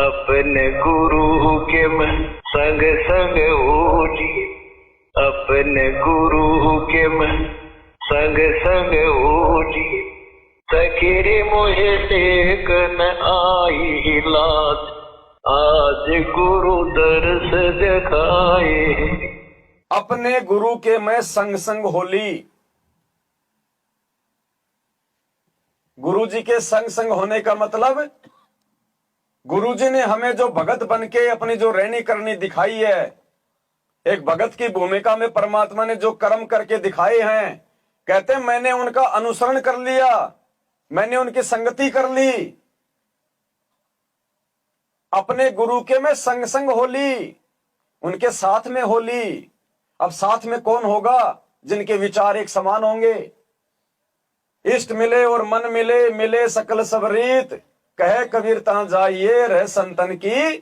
अपने गुरु के मैं संग संग ओली, अपने गुरु के मैं संग संग ओली, सखीरे मुझे टेक न आई लाज, आज गुरु दर्श दिखाए। अपने गुरु के मैं संग संग होली। गुरु जी के संग संग होने का मतलब गुरु जी ने हमें जो भगत बनके अपनी जो रहनी करनी दिखाई है, एक भगत की भूमिका में परमात्मा ने जो कर्म करके दिखाए हैं, कहते हैं मैंने उनका अनुसरण कर लिया, मैंने उनकी संगति कर ली। अपने गुरु के में संग संग होली, उनके साथ में होली। अब साथ में कौन होगा? जिनके विचार एक समान होंगे। इष्ट मिले और मन मिले, मिले सकल सब रीत, कहे कबीर ता जाइए रह संतन की।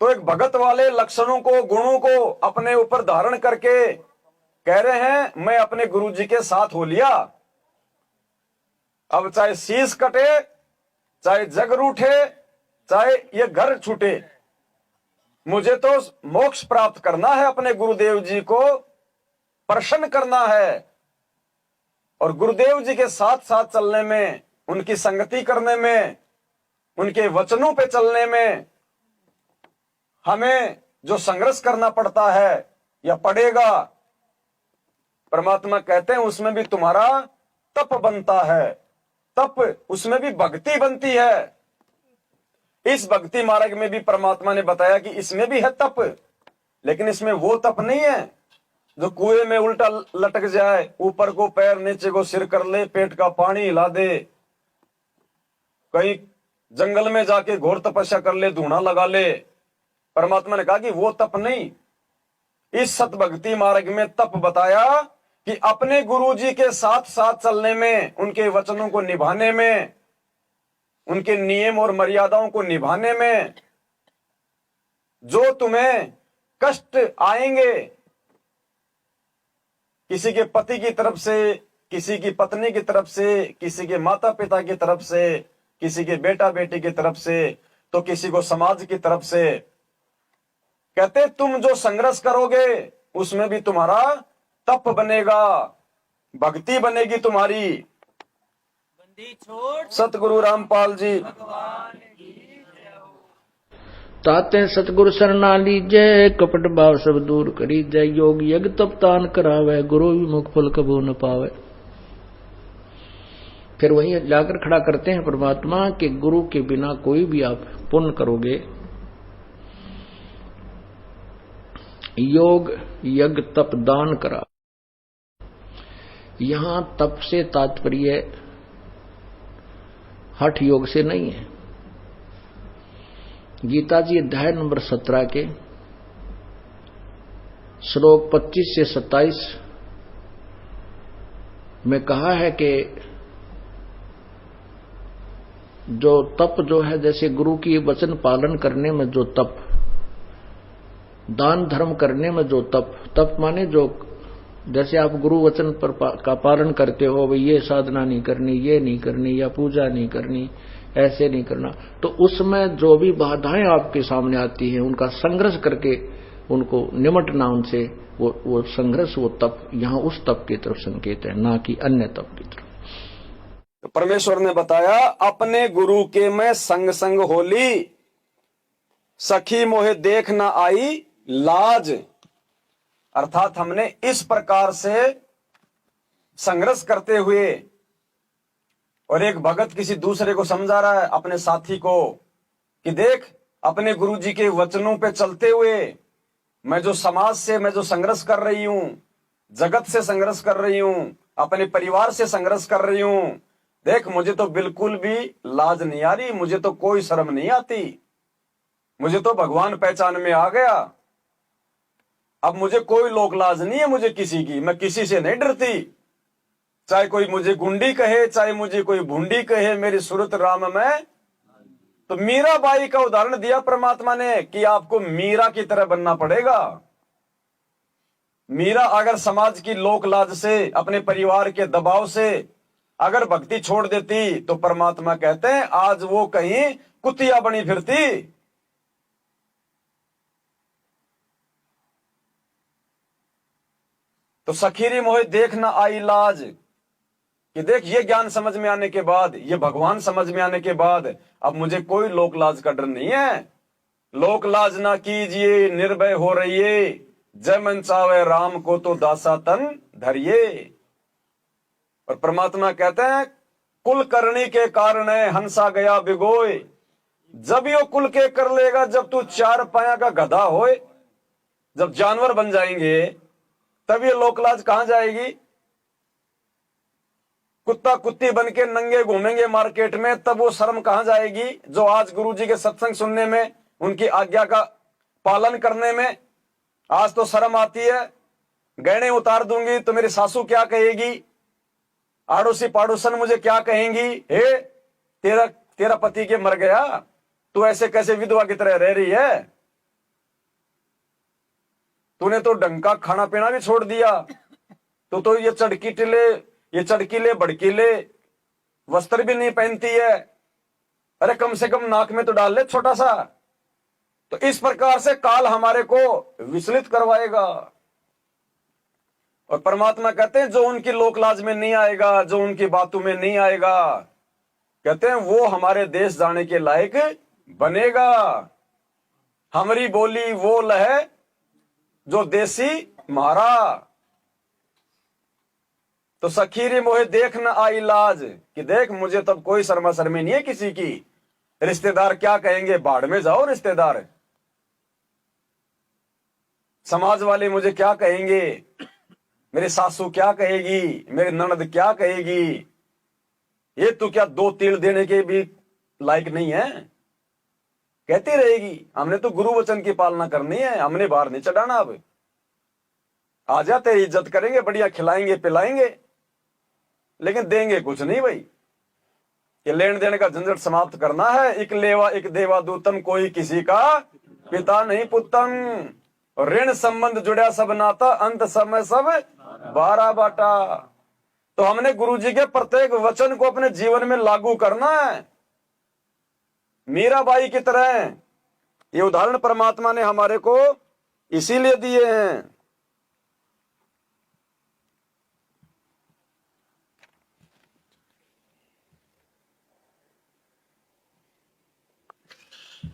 तो एक भगत वाले लक्षणों को, गुणों को अपने ऊपर धारण करके कह रहे हैं मैं अपने गुरु जी के साथ हो लिया। अब चाहे शीश कटे, चाहे जग रूठे, चाहे ये घर छूटे, मुझे तो मोक्ष प्राप्त करना है, अपने गुरुदेव जी को प्रसन्न करना है। और गुरुदेव जी के साथ साथ चलने में, उनकी संगति करने में, उनके वचनों पे चलने में हमें जो संघर्ष करना पड़ता है या पड़ेगा, परमात्मा कहते हैं उसमें भी तुम्हारा तप बनता है। तप, उसमें भी भक्ति बनती है। इस भक्ति मार्ग में भी परमात्मा ने बताया कि इसमें भी है तप, लेकिन इसमें वो तप नहीं है जो कुएं में उल्टा लटक जाए, ऊपर को पैर नीचे को सिर कर ले, पेट का पानी हिला दे, कहीं जंगल में जाके घोर तपस्या कर ले, धूना लगा ले। परमात्मा ने कहा कि वो तप नहीं। इस सत भक्ति मार्ग में तप बताया कि अपने गुरु जी के साथ साथ चलने में, उनके वचनों को निभाने में, उनके नियम और मर्यादाओं को निभाने में जो तुम्हें कष्ट आएंगे, किसी के पति की तरफ से, किसी की पत्नी की तरफ से, किसी के माता पिता की तरफ से, किसी के बेटा बेटी की तरफ से, तो किसी को समाज की तरफ से, कहते तुम जो संघर्ष करोगे उसमें भी तुम्हारा तप बनेगा, भक्ति बनेगी तुम्हारी। सतगुरु रामपाल जी। ताते सतगुरु सरना लीजय, कपट भाव सब दूर करी जय। योग यज्ञ तप तान करावे, गुरु विमुख फल कबू न पावे। फिर वही जाकर खड़ा करते हैं परमात्मा के गुरु के बिना कोई भी आप पुण्य करोगे, योग यज्ञ तप दान करा। यहां तप से तात्पर्य हठ योग से नहीं है। गीता जी अध्याय नंबर 17 के श्लोक 25 से 27 में कहा है कि जो तप जो है, जैसे गुरु की वचन पालन करने में जो तप, दान धर्म करने में जो तप, तप माने जो, जैसे आप गुरु वचन पर का पालन करते हो, भाई ये साधना नहीं करनी, ये नहीं करनी, या पूजा नहीं करनी, ऐसे नहीं करना, तो उसमें जो भी बाधाएं आपके सामने आती हैं उनका संघर्ष करके उनको निमटना, उनसे वो संघर्ष, वो तप, यहाँ उस तप की तरफ संकेत है, ना कि अन्य तप की तरफ। परमेश्वर ने बताया अपने गुरु के मैं संग संग होली, सखी मोहे देख न आई लाज। अर्थात हमने इस प्रकार से संघर्ष करते हुए, और एक भगत किसी दूसरे को समझा रहा है, अपने साथी को, कि देख अपने गुरु जी के वचनों पे चलते हुए मैं जो समाज से मैं जो संघर्ष कर रही हूं, जगत से संघर्ष कर रही हूं, अपने परिवार से संघर्ष कर रही हूं, देख मुझे तो बिल्कुल भी लाज नहीं आ रही, मुझे तो कोई शर्म नहीं आती, मुझे तो भगवान पहचान में आ गया। अब मुझे कोई लोक लाज नहीं है मुझे किसी की, मैं किसी से नहीं डरती, चाहे कोई मुझे गुंडी कहे, चाहे मुझे कोई भूंडी कहे, मेरी सूरत राम में। तो मीरा बाई का उदाहरण दिया परमात्मा ने कि आपको मीरा की तरह बनना पड़ेगा। मीरा अगर समाज की लोक लाज से, अपने परिवार के दबाव से अगर भक्ति छोड़ देती तो परमात्मा कहते हैं आज वो कहीं कुतिया बनी फिरती। तो सखीरी मोहे देख न आई लाज, कि देख ये ज्ञान समझ में आने के बाद, ये भगवान समझ में आने के बाद अब मुझे कोई लोक लाज का डर नहीं है। लोक लाज ना कीजिए निर्भय हो रहिए, जय मन चावे राम को तो दासा तन धरिए। और परमात्मा कहते हैं कुल करनी के कारण हंसा गया बिगोए, जब यो कुल के कर लेगा जब तू चार पाया का गधा होए। जब जानवर बन जाएंगे तब ये लोकलाज कहां जाएगी। कुत्ता कुत्ती बन के नंगे घूमेंगे मार्केट में, तब वो शर्म कहां जाएगी। जो आज गुरुजी के सत्संग सुनने में, उनकी आज्ञा का पालन करने में आज तो शर्म आती है। गहने उतार दूंगी तो मेरी सासू क्या कहेगी, आड़ोसी पाड़ोसन मुझे क्या कहेंगी, हे तेरा पति के मर गया, तू ऐसे कैसे विधवा की तरह रह रही है, तूने तो ढंग का खाना पीना भी छोड़ दिया, तो ये चड़कीले भड़कीले वस्त्र भी नहीं पहनती है, अरे कम से कम नाक में तो डाल ले छोटा सा। तो इस प्रकार से काल हमारे को विचलित करवाएगा। और परमात्मा कहते हैं जो उनकी लोकलाज में नहीं आएगा, जो उनकी बातों में नहीं आएगा, कहते हैं वो हमारे देश जाने के लायक बनेगा। हमारी बोली वो लहे जो देसी मारा। तो सखीरी मोहे देख न आई लाज, कि देख मुझे तब कोई शर्मा शर्मी नहीं है किसी की। रिश्तेदार क्या कहेंगे, बाढ़ में जाओ रिश्तेदार, समाज वाले मुझे क्या कहेंगे, मेरी सासू क्या कहेगी, मेरी ननद क्या कहेगी, ये तो क्या दो तीर देने के भी लायक नहीं है, कहती रहेगी। हमने तो गुरु वचन की पालना करनी है, हमने बाहर नहीं चढ़ाना। अब आजा तेरी इज्जत करेंगे, बढ़िया खिलाएंगे पिलाएंगे, लेकिन देंगे कुछ नहीं भाई। ये लेन देन का झंझट समाप्त करना है। एक लेवा एक देवा दूतम, कोई किसी का पिता नहीं पुतम। ऋण संबंध जुड़ा सब नाता, अंत समय सब बारा बाटा। तो हमने गुरुजी के प्रत्येक वचन को अपने जीवन में लागू करना है, मीराबाई की तरह। ये उदाहरण परमात्मा ने हमारे को इसीलिए दिए हैं।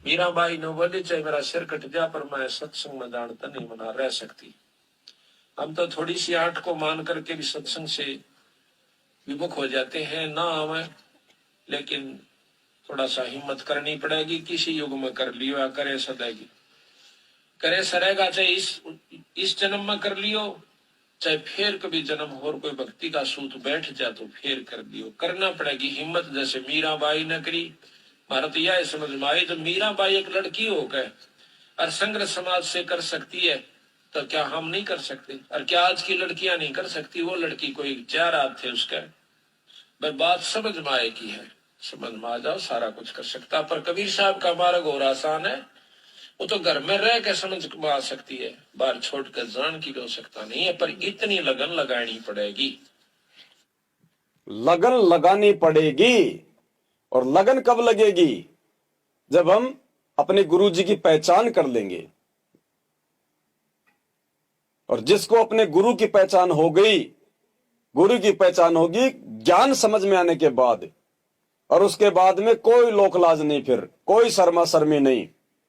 मीराबाई ने बोली चाहे मेरा सिर कट जा पर मैं सत्संग में जानता नहीं मना रह सकती। हम तो थोड़ी सी आठ को मान करके भी सत्संग से विमुख हो जाते हैं, ना हमें, लेकिन थोड़ा सा हिम्मत करनी पड़ेगी। किसी युग में कर लियो या करे सदेगी, करे सरेगा, चाहे इस जन्म में कर लियो, चाहे फिर कभी जन्म और कोई भक्ति का सूत बैठ जाए तो फिर कर लियो। करना पड़ेगी हिम्मत, जैसे मीराबाई ने करी। भारत यह समझ में आई तो मीराबाई एक लड़की होकर और संग्रह समाज से कर सकती है, तो क्या हम नहीं कर सकते? और क्या आज की लड़कियां नहीं कर सकती? वो लड़की कोई चार हाथ थे उसका। मैं बात समझ में आएगी है, समझ में आ जाओ सारा कुछ कर सकता। पर कबीर साहब का मार्ग और आसान है, वो तो घर में रह के समझ में आ सकती है, बाहर छोड़ कर जान की हो सकता नहीं है। पर इतनी लगन लगानी पड़ेगी, लगन लगानी पड़ेगी। और लगन कब लगेगी? जब हम अपने गुरुजी की पहचान कर लेंगे। और जिसको अपने गुरु की पहचान हो गई, गुरु की पहचान होगी ज्ञान समझ में आने के बाद, और उसके बाद में कोई लोकलाज नहीं, फिर कोई शर्मा शर्मी नहीं,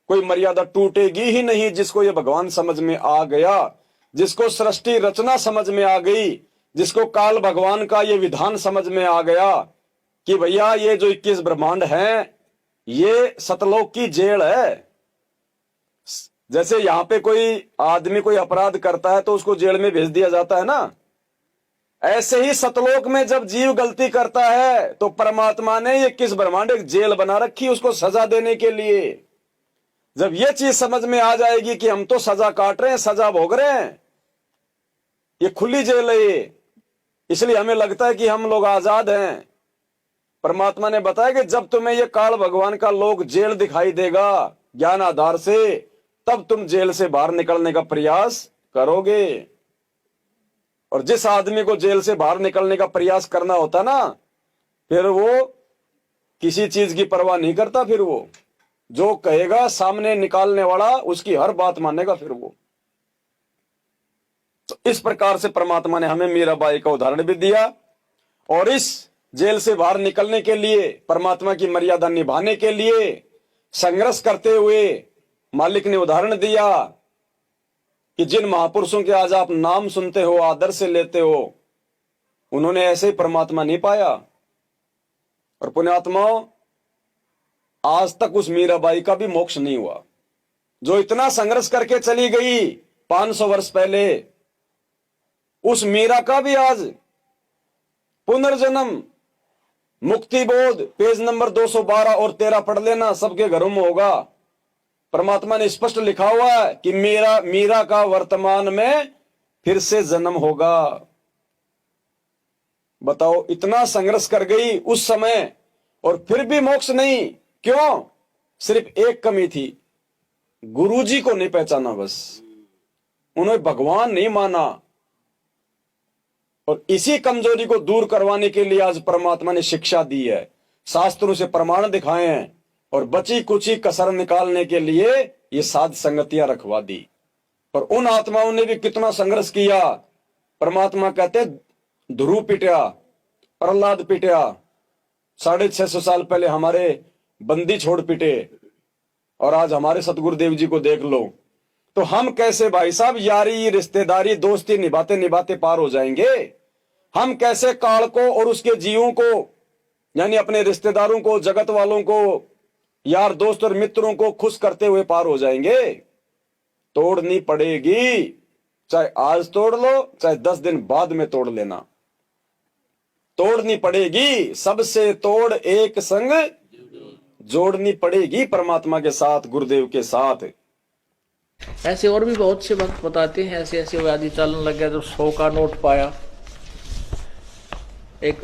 कोई मर्यादा टूटेगी ही नहीं। जिसको ये भगवान समझ में आ गया, जिसको सृष्टि रचना समझ में आ गई, जिसको काल भगवान का ये विधान समझ में आ गया कि भैया ये जो 21 ब्रह्मांड हैं, ये सतलोक की जेल है। जैसे यहां पे कोई आदमी कोई अपराध करता है तो उसको जेल में भेज दिया जाता है ना, ऐसे ही सतलोक में जब जीव गलती करता है तो परमात्मा ने ये 21 ब्रह्मांड एक जेल बना रखी उसको सजा देने के लिए। जब ये चीज समझ में आ जाएगी कि हम तो सजा काट रहे हैं, सजा भोग रहे हैं, ये खुली जेल है ये, इसलिए हमें लगता है कि हम लोग आजाद हैं। परमात्मा ने बताया कि जब तुम्हें ये काल भगवान का लोक जेल दिखाई देगा ज्ञान आधार से, तब तुम जेल से बाहर निकलने का प्रयास करोगे। और जिस आदमी को जेल से बाहर निकलने का प्रयास करना होता ना, फिर वो किसी चीज की परवाह नहीं करता। फिर वो जो कहेगा सामने निकालने वाला उसकी हर बात मानेगा फिर वो। तो इस प्रकार से परमात्मा ने हमें मीराबाई का उदाहरण भी दिया, और इस जेल से बाहर निकलने के लिए, परमात्मा की मर्यादा निभाने के लिए संघर्ष करते हुए मालिक ने उदाहरण दिया कि जिन महापुरुषों के आज आप नाम सुनते हो, आदर से लेते हो, उन्होंने ऐसे ही परमात्मा नहीं पाया। और पुण्यात्माओं, आज तक उस मीराबाई का भी मोक्ष नहीं हुआ जो इतना संघर्ष करके चली गई 500 वर्ष पहले। उस मीरा का भी आज पुनर्जन्म, मुक्ति बोध, पेज नंबर 212 और 13 पढ़ लेना, सबके घरों में होगा। परमात्मा ने स्पष्ट लिखा हुआ है कि मीरा का वर्तमान में फिर से जन्म होगा। बताओ, इतना संघर्ष कर गई उस समय और फिर भी मोक्ष नहीं। क्यों? सिर्फ एक कमी थी, गुरुजी को नहीं पहचाना। बस उन्होंने भगवान नहीं माना। और इसी कमजोरी को दूर करवाने के लिए आज परमात्मा ने शिक्षा दी है, शास्त्रों से प्रमाण दिखाए हैं, और बची कुची कसर निकालने के लिए ये साध संगतियां रखवा दी। पर उन आत्माओं ने भी कितना संघर्ष किया। परमात्मा कहते ध्रुव पिटया, प्रहलाद पिटया, 650 साल पहले हमारे बंदी छोड़ पिटे, और आज हमारे सतगुरुदेव जी को देख लो। तो हम कैसे भाई साहब यारी, रिश्तेदारी, दोस्ती निभाते निभाते पार हो जाएंगे? हम कैसे काल को और उसके जीवों को, यानी अपने रिश्तेदारों को, जगत वालों को, यार दोस्त और मित्रों को खुश करते हुए पार हो जाएंगे? तोड़नी पड़ेगी, चाहे आज तोड़ लो, चाहे 10 दिन बाद में तोड़ लेना। तोड़नी पड़ेगी, सबसे तोड़ एक संग जोड़नी पड़ेगी परमात्मा के साथ, गुरुदेव के साथ। ऐसे और भी बहुत से भक्त बताते हैं, ऐसे ऐसे व्याधि चलन लग गया। तो 100 का नोट पाया। एक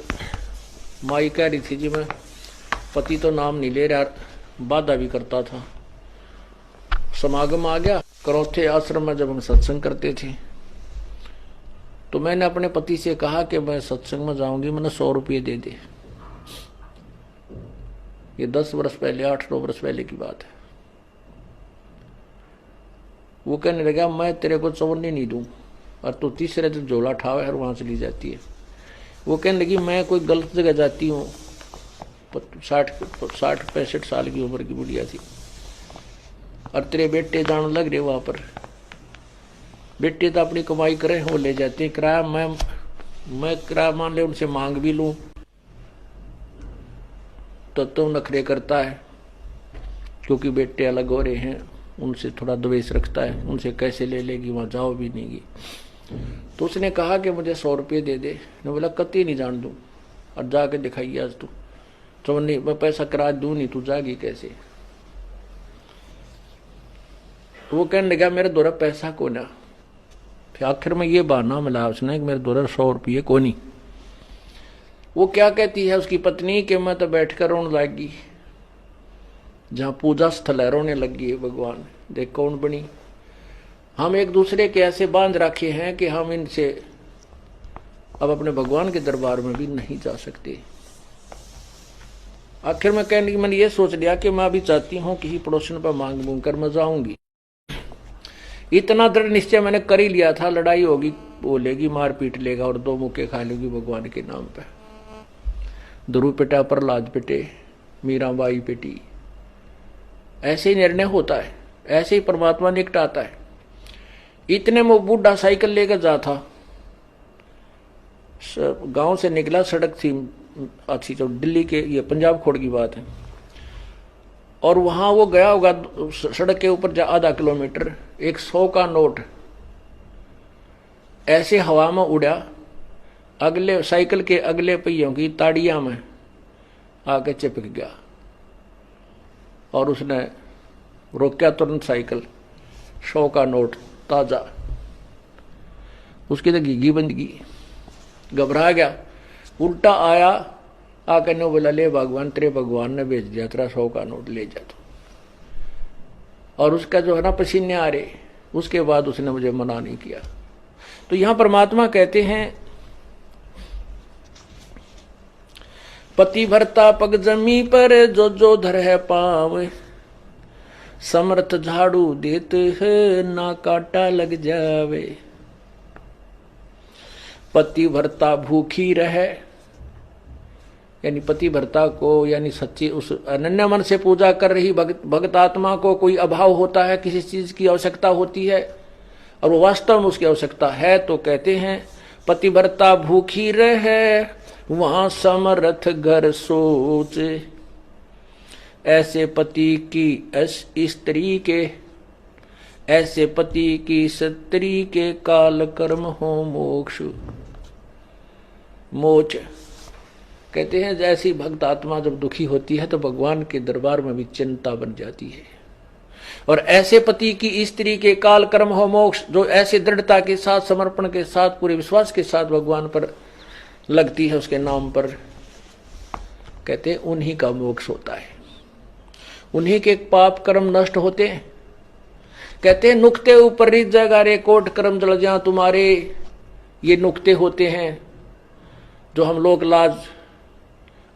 माई कह रही थी जी, मैं पति तो नाम नहीं ले रहा, बाधा भी करता था। समागम आ गया, करौथे आश्रम में जब हम सत्संग करते थे, तो मैंने अपने पति से कहा कि मैं सत्संग में जाऊंगी, मैंने 100 रुपये दे दे। ये 10 वर्ष पहले, 8-9 वर्ष पहले की बात है। वो कहने लगा, मैं तेरे को चवन्नी नहीं दूं, और तू तीसरे दिन झोला ठावे और वहां चली जाती है। वो कहने लगी, मैं कोई गलत जगह जाती हूँ। 60-65 साल की उम्र की बुढ़िया थी, और तेरे बेटे जाने लग रहे वहां पर। बेटे तो अपनी कमाई करे, वो ले जाते हैं किराया। मैं किराया मान ले उनसे मांग भी लूं तो नखरे करता है, क्योंकि बेटे अलग हो रहे हैं, उनसे थोड़ा द्वेष रखता है। उनसे कैसे ले लेगी, वहां जाओ भी नहीं। तो उसने कहा कि मुझे 100 रुपये दे दे। मैं बोला कति नहीं जान दूं, और जाके दिखाइए आज तू। तो नहीं, मैं पैसा किराया दूं नहीं, तू जागी कैसे? तो वो कहने लगा, मेरे द्वारा पैसा को ना। फिर आखिर में ये बहाना मिला उसने कि मेरे द्वारा 100 रुपये को नहीं। वो क्या कहती है उसकी पत्नी कि मैं तो बैठकर रोने लगी, जहां पूजा स्थल है रोने लगी है भगवान, देख कौन बनी। हम एक दूसरे के ऐसे बांध रखे हैं कि हम इनसे अब अपने भगवान के दरबार में भी नहीं जा सकते। आखिर में कहने की मैंने ये सोच लिया कि मैं अभी चाहती हूँ किसी पड़ोसन पर मांग मूंग कर मैं जाऊंगी। इतना दृढ़ निश्चय मैंने कर ही लिया था, लड़ाई होगी, बोलेगी, मार पीट लेगा और 2 मुक्के खा लेगी भगवान के नाम पे। ध्रुव पिटा, प्रहलाद पिटे, मीराबाई पिटी। ऐसे ही निर्णय होता है, ऐसे ही परमात्मा निकटाता है। इतने में बूढ़ा साइकिल लेकर जा था, गांव से निकला, सड़क थी अच्छी, तो दिल्ली के, ये पंजाब खोड़ की बात है, और वहां वो गया होगा सड़क के ऊपर आधा किलोमीटर। एक 100 का नोट ऐसे हवा में उड़ा, अगले साइकिल के अगले पहियों की ताड़ियां में आके चिपक गया, और उसने रोका तुरंत साइकिल। 100 का नोट ताजा, उसकी तो घीघी बंद की, घबरा गया, उल्टा आया, आकर ने बोला, ले भगवान, तेरे भगवान ने भेज दिया, तेरा 100 का नोट ले जा। तो और उसका जो है ना पसीने आ रहे, उसके बाद उसने मुझे मना नहीं किया। तो यहां परमात्मा कहते हैं, पति भरता पग जमी पर जो जो धर है पाव, समर्थ झाड़ू देते है ना काटा लग जावे। पति भरता भूखी रहे, यानी पति भरता को यानी सच्ची उस अनन्य मन से पूजा कर रही भक्त आत्मा को कोई अभाव होता है, किसी चीज की आवश्यकता होती है और वो वास्तव में उसकी आवश्यकता है, तो कहते हैं पति भरता भूखी रहे वहां समर्थ घर सोच। ऐसे पति की स्त्री के, ऐसे पति की स्त्री के काल कर्म हो मोक्ष मोच। कहते हैं जैसी भक्त आत्मा जब दुखी होती है तो भगवान के दरबार में भी चिंता बन जाती है। और ऐसे पति की स्त्री के काल कर्म हो मोक्ष, जो ऐसे दृढ़ता के साथ, समर्पण के साथ, पूरे विश्वास के साथ भगवान पर लगती है, उसके नाम पर, कहते हैं उन्हीं का मोक्ष होता है, उन्हीं के पाप कर्म नष्ट होते हैं। कहते हैं नुक्ते ऊपर रित जगा रे कोट कर्म जल जा तुम्हारे। ये नुक्ते होते हैं जो हम लोग लाज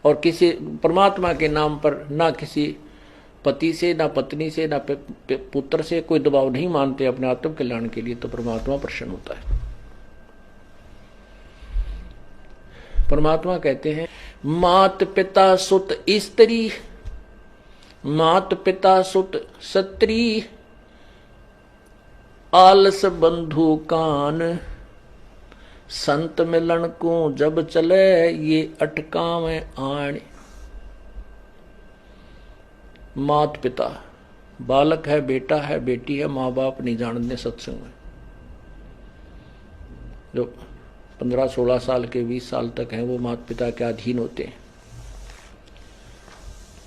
और किसी परमात्मा के नाम पर ना किसी पति से, ना पत्नी से, ना पुत्र से कोई दबाव नहीं मानते अपने आत्म कल्याण के लिए, तो परमात्मा प्रसन्न होता है। परमात्मा कहते हैं मात पिता सुत स्त्री, मात पिता सुत सत्री, आलस बंधु कान, संत मिलन को जब चले ये अटकावे आण। मात पिता, बालक है, बेटा है, बेटी है, माँ बाप नहीं जानते सत्संग में, जो 15-16 साल के 20 साल तक हैं वो माता पिता के अधीन होते हैं।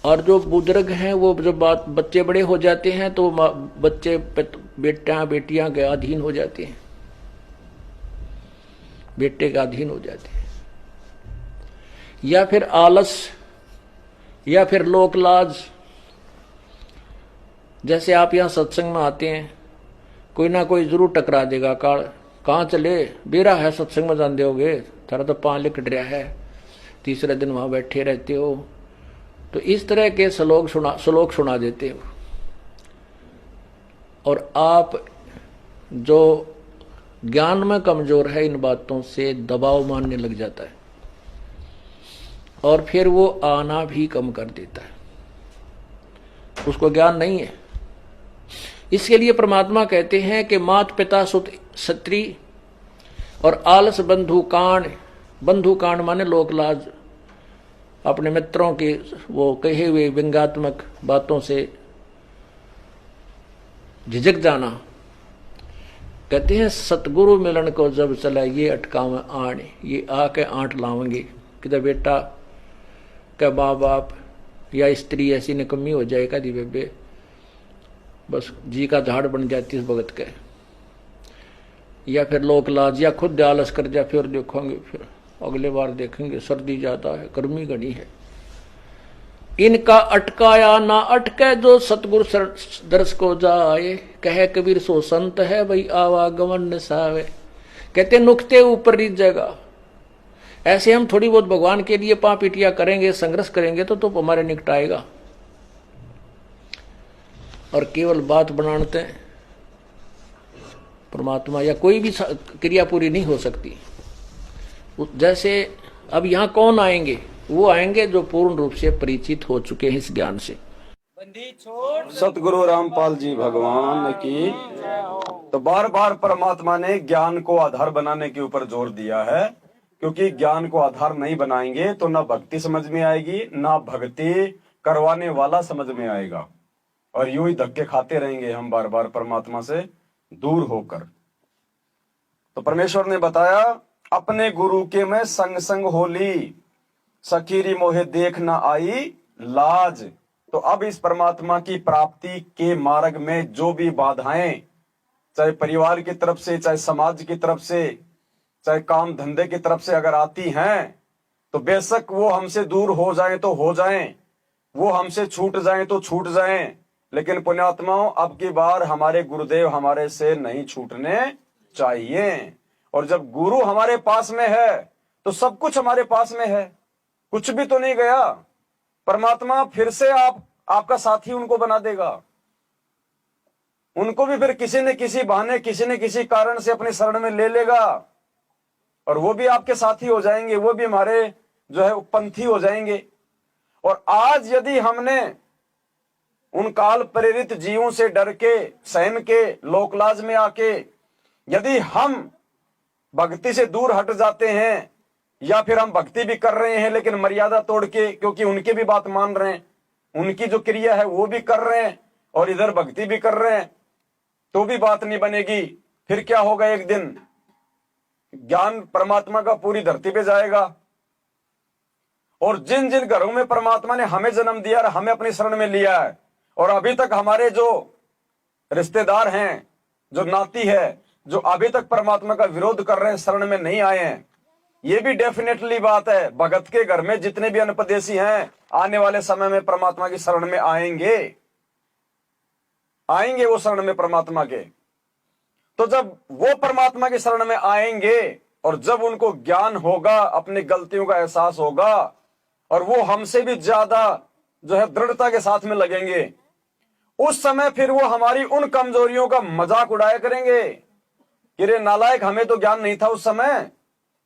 और जो बुजुर्ग हैं वो जब बच्चे बड़े हो जाते हैं तो बच्चे बेटियां के अधीन हो जाते हैं, बेटे के अधीन हो जाते हैं। या फिर आलस, या फिर लोक लाज। जैसे आप यहाँ सत्संग में आते हैं, कोई ना कोई जरूर टकरा देगा, कहाँ चले, बेरा है सत्संग में जान दोगे, थारा तो पाँव लिकट रहा है, तीसरे दिन वहां बैठे रहते हो। तो इस तरह के श्लोक सुना देते हो। और आप जो ज्ञान में कमजोर है, इन बातों से दबाव मानने लग जाता है और फिर वो आना भी कम कर देता है, उसको ज्ञान नहीं है। इसके लिए परमात्मा कहते हैं कि मात पिता सुत स्त्री और आलस बंधु कांड। बंधु कांड माने लोक लाज, अपने मित्रों के वो कहे हुए व्यंग्यात्मक बातों से झिझक जाना। कहते हैं सतगुरु मिलन को जब चला ये अटकावे आण, ये आके आंट लावेंगे। किधर बेटा क्या माँ बाप या स्त्री ऐसी निकम्मी हो जाए कदी बेबे, बस जी का झाड़ बन जाती इस भगत के, या फिर लोक लाज, या खुद आलस कर जा, फिर देखोगे, फिर अगले बार देखेंगे, सर्दी ज्यादा है, गर्मी घनी है। इनका अटकाया ना अटके जो सतगुरु दर्श को जाए, कहे कबीर सो संत है भाई आवागमन निसावे। कहते नुक्ते ऊपर रीत जगह। ऐसे हम थोड़ी बहुत भगवान के लिए पापिटिया करेंगे, संघर्ष करेंगे तो हमारे निकट आएगा। और केवल बात बनाते हैं परमात्मा या कोई भी क्रिया पूरी नहीं हो सकती। जैसे अब यहाँ कौन आएंगे, वो आएंगे जो पूर्ण रूप से परिचित हो चुके हैं इस ज्ञान से। सतगुरु रामपाल जी भगवान की। तो बार बार परमात्मा ने ज्ञान को आधार बनाने के ऊपर जोर दिया है, क्योंकि ज्ञान को आधार नहीं बनाएंगे तो ना भक्ति समझ में आएगी, ना भक्ति करवाने वाला समझ में आएगा, और यूं ही धक्के खाते रहेंगे हम बार बार परमात्मा से दूर होकर। तो परमेश्वर ने बताया अपने गुरु के में संग संग होली, सखीरी मोहे देख न आई लाज। तो अब इस परमात्मा की प्राप्ति के मार्ग में जो भी बाधाएं, चाहे परिवार की तरफ से, चाहे समाज की तरफ से, चाहे काम धंधे की तरफ से अगर आती हैं, तो बेशक वो हमसे दूर हो जाएं तो हो जाएं, वो हमसे छूट जाएं तो छूट जाएं, लेकिन पुण्यात्माओं अब की बार हमारे गुरुदेव हमारे से नहीं छूटने चाहिए। और जब गुरु हमारे पास में है तो सब कुछ हमारे पास में है। कुछ भी तो नहीं गया। परमात्मा फिर से आपका साथी उनको बना देगा। उनको भी फिर किसी न किसी बहाने, किसी न किसी कारण से अपने शरण में ले लेगा और वो भी आपके साथी हो जाएंगे, वो भी हमारे जो है पंथी हो जाएंगे। और आज यदि हमने उन काल प्रेरित जीवों से डर के, सहम के, लोकलाज में आके यदि हम भक्ति से दूर हट जाते हैं, या फिर हम भक्ति भी कर रहे हैं लेकिन मर्यादा तोड़ के, क्योंकि उनकी भी बात मान रहे हैं, उनकी जो क्रिया है वो भी कर रहे हैं और इधर भक्ति भी कर रहे हैं, तो भी बात नहीं बनेगी। फिर क्या होगा, एक दिन ज्ञान परमात्मा का पूरी धरती पे जाएगा। और जिन जिन घरों में परमात्मा ने हमें जन्म दिया और हमें अपनी शरण में लिया है, और अभी तक हमारे जो रिश्तेदार हैं, जो नाती है, जो अभी तक परमात्मा का विरोध कर रहे हैं, शरण में नहीं आए हैं, ये भी डेफिनेटली बात है। भगत के घर में जितने भी अनपदेशी हैं, आने वाले समय में परमात्मा की शरण में आएंगे वो शरण में परमात्मा के। तो जब वो परमात्मा की शरण में आएंगे और जब उनको ज्ञान होगा, अपनी गलतियों का एहसास होगा, और वो हमसे भी ज्यादा जो है दृढ़ता के साथ में लगेंगे, उस समय फिर वो हमारी उन कमजोरियों का मजाक उड़ाया करेंगे कि रे नालायक, हमें तो ज्ञान नहीं था उस समय,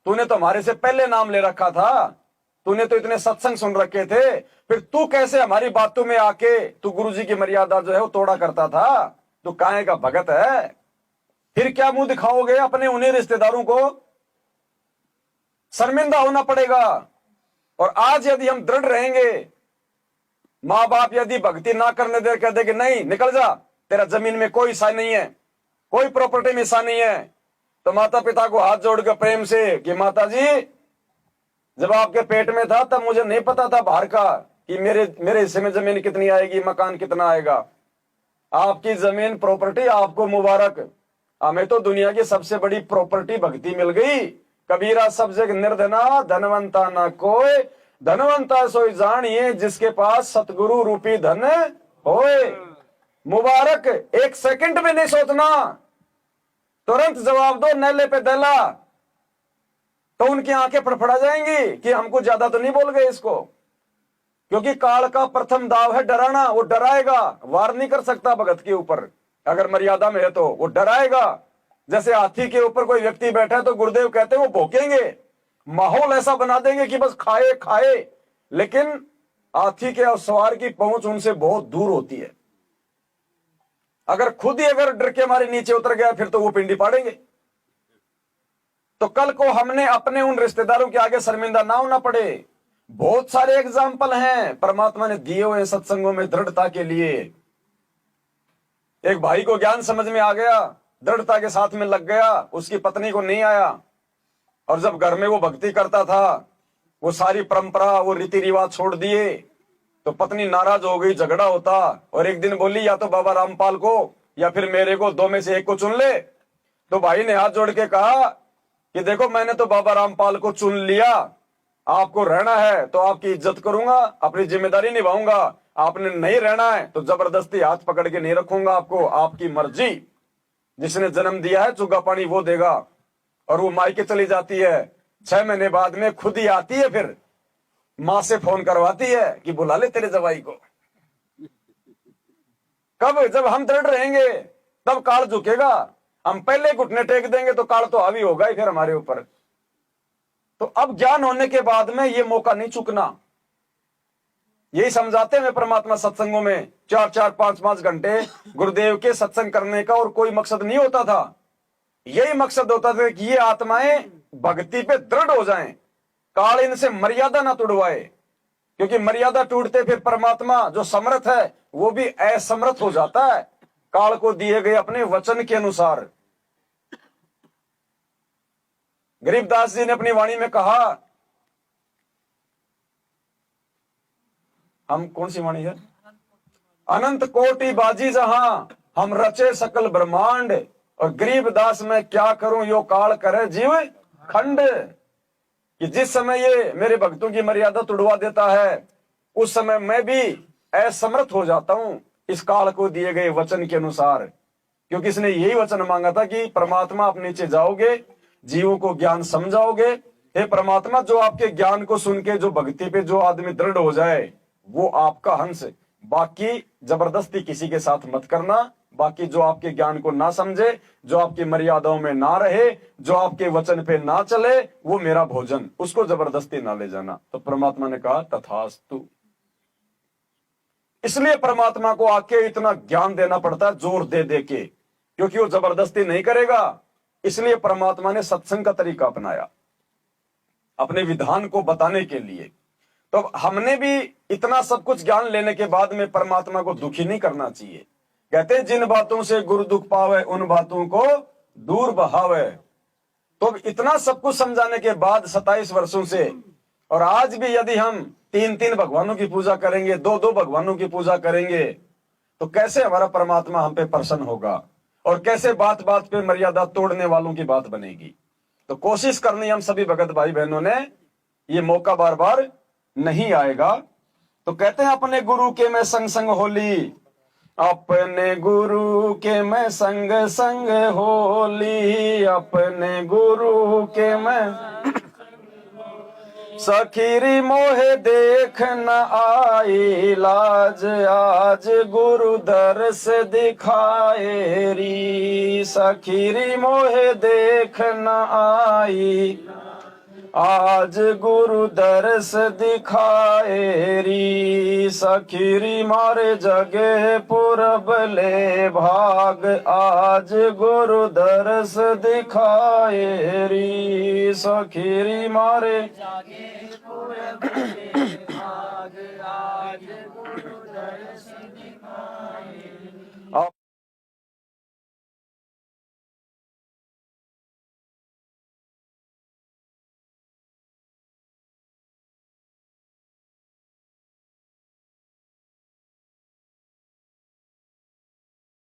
तूने तो हमारे से पहले नाम ले रखा था, तूने तो इतने सत्संग सुन रखे थे, फिर तू कैसे हमारी बातों में आके तू गुरुजी की मर्यादा जो है वो तोड़ा करता था, तू काहे का भगत है। फिर क्या मुंह दिखाओगे अपने उन्हीं रिश्तेदारों को, शर्मिंदा होना पड़ेगा। और आज यदि हम दृढ़ रहेंगे, माँ बाप यदि भक्ति ना करने दे, कह दे कि नहीं निकल जा, तेरा जमीन में कोई हिस्सा नहीं है, कोई प्रॉपर्टी में हिस्सा नहीं है, तो माता पिता को हाथ जोड़कर प्रेम से कि माता जी, जब आपके पेट में था तब मुझे नहीं पता था बाहर का कि मेरे हिस्से में जमीन कितनी आएगी, मकान कितना आएगा। आपकी जमीन प्रॉपर्टी आपको मुबारक, हमें तो दुनिया की सबसे बड़ी प्रॉपर्टी भक्ति मिल गई। कबीरा सब जग निर्धना, धनवंता ना कोई, धनवंता सोई जानिए जिसके पास सतगुरु रूपी धन होए। मुबारक, एक सेकंड में नहीं सोचना, तुरंत जवाब दो, नैले पे दला, तो उनकी आंखें फड़फड़ा जाएंगी कि हमको ज्यादा तो नहीं बोल गए इसको। क्योंकि काल का प्रथम दाव है डराना, वो डराएगा, वार नहीं कर सकता भगत के ऊपर, अगर मर्यादा में है तो वो डराएगा। जैसे हाथी के ऊपर कोई व्यक्ति बैठा है तो गुरुदेव कहते हैं वो भौंकेंगे, माहौल ऐसा बना देंगे कि बस खाए खाए, लेकिन हाथी के सवार की पहुंच उनसे बहुत दूर होती है। अगर खुद ही अगर डर के हमारे नीचे उतर गया फिर तो वो पिंडी पाड़ेंगे। तो कल को हमने अपने उन रिश्तेदारों के आगे शर्मिंदा ना होना पड़े। बहुत सारे एग्जाम्पल हैं परमात्मा ने दिए हुए सत्संगों में दृढ़ता के लिए। एक भाई को ज्ञान समझ में आ गया, दृढ़ता के साथ में लग गया, उसकी पत्नी को नहीं आया, और जब घर में वो भक्ति करता था, वो सारी परंपरा, वो रीति रिवाज छोड़ दिए, तो पत्नी नाराज हो गई, झगड़ा होता, और एक दिन बोली या तो बाबा रामपाल को या फिर मेरे को, दो में से एक को चुन ले। तो भाई ने हाथ जोड़ के कहा कि देखो मैंने तो बाबा रामपाल को चुन लिया, आपको रहना है तो आपकी इज्जत करूंगा, अपनी जिम्मेदारी निभाऊंगा, आपने नहीं रहना है तो जबरदस्ती हाथ पकड़ के नहीं रखूंगा आपको, आपकी मर्जी। जिसने जन्म दिया है चुगा पानी वो देगा। और वो मायके चली जाती है, 6 महीने बाद में खुद ही आती है, फिर मां से फोन करवाती है कि बुला ले तेरे जवाई को। कब, जब हम दृढ़ रहेंगे तब काल झुकेगा। हम पहले घुटने टेक देंगे तो काल तो हावी होगा ही फिर हमारे ऊपर। तो अब ज्ञान होने के बाद में ये मौका नहीं चूकना। यही समझाते हैं परमात्मा सत्संगों में, 4-4, 5-5 घंटे गुरुदेव के सत्संग करने का और कोई मकसद नहीं होता था। यही मकसद होता था कि ये आत्माएं भक्ति पे दृढ़ हो जाएं, काल इनसे मर्यादा ना तोड़वाए। क्योंकि मर्यादा टूटते फिर परमात्मा जो समर्थ है वो भी असमर्थ हो जाता है काल को दिए गए अपने वचन के अनुसार। गरीबदास जी ने अपनी वाणी में कहा, हम कौन सी वाणी है, अनंत कोटि बाजी जहां हम रचे सकल ब्रह्मांड, और गरीबदास मैं क्या करूं यो काल करे जीव खंड। कि जिस समय ये मेरे भक्तों की मर्यादा तोड़वा देता है उस समय मैं भी असमर्थ हो जाता हूं इस काल को दिए गए वचन के अनुसार। क्योंकि इसने यही वचन मांगा था कि परमात्मा आप नीचे जाओगे, जीवों को ज्ञान समझाओगे, हे परमात्मा, जो आपके ज्ञान को सुन के जो भक्ति पे जो आदमी दृढ़ हो जाए वो आपका हंस, बाकी जबरदस्ती किसी के साथ मत करना। बाकी जो आपके ज्ञान को ना समझे, जो आपकी मर्यादाओं में ना रहे, जो आपके वचन पे ना चले, वो मेरा भोजन, उसको जबरदस्ती ना ले जाना। तो परमात्मा ने कहा तथास्तु। इसलिए परमात्मा को आके इतना ज्ञान देना पड़ता है जोर दे दे के, क्योंकि वो जबरदस्ती नहीं करेगा। इसलिए परमात्मा ने सत्संग का तरीका अपनाया अपने विधान को बताने के लिए। तो हमने भी इतना सब कुछ ज्ञान लेने के बाद में परमात्मा को दुखी नहीं करना चाहिए। कहते हैं जिन बातों से गुरु दुख पावे उन बातों को दूर बहावे। तो इतना सब कुछ समझाने के बाद 27 वर्षों से, और आज भी यदि हम 3-3 भगवानों की पूजा करेंगे, 2-2 भगवानों की पूजा करेंगे, तो कैसे हमारा परमात्मा हम पे प्रसन्न होगा, और कैसे बात बात पे मर्यादा तोड़ने वालों की बात बनेगी। तो कोशिश करनी हम सभी भगत भाई बहनों ने, ये मौका बार बार नहीं आएगा। तो कहते हैं अपने गुरु के मैं संग संग होली, अपने गुरु के मैं संग संग होली, अपने गुरु के मैं सखीरी मोहे देख न आई लाज, आज गुरु दर्श दिखाए री, सखीरी मोहे देख न आई आज गुरु दर्श दिखाए री, सखीरी मारे जगे पूरब ले भाग, आज गुरु दर्श दिखाए री, सखीरी मारे जगे पूरब ले भाग, आज गुरु दर्श दिखाए।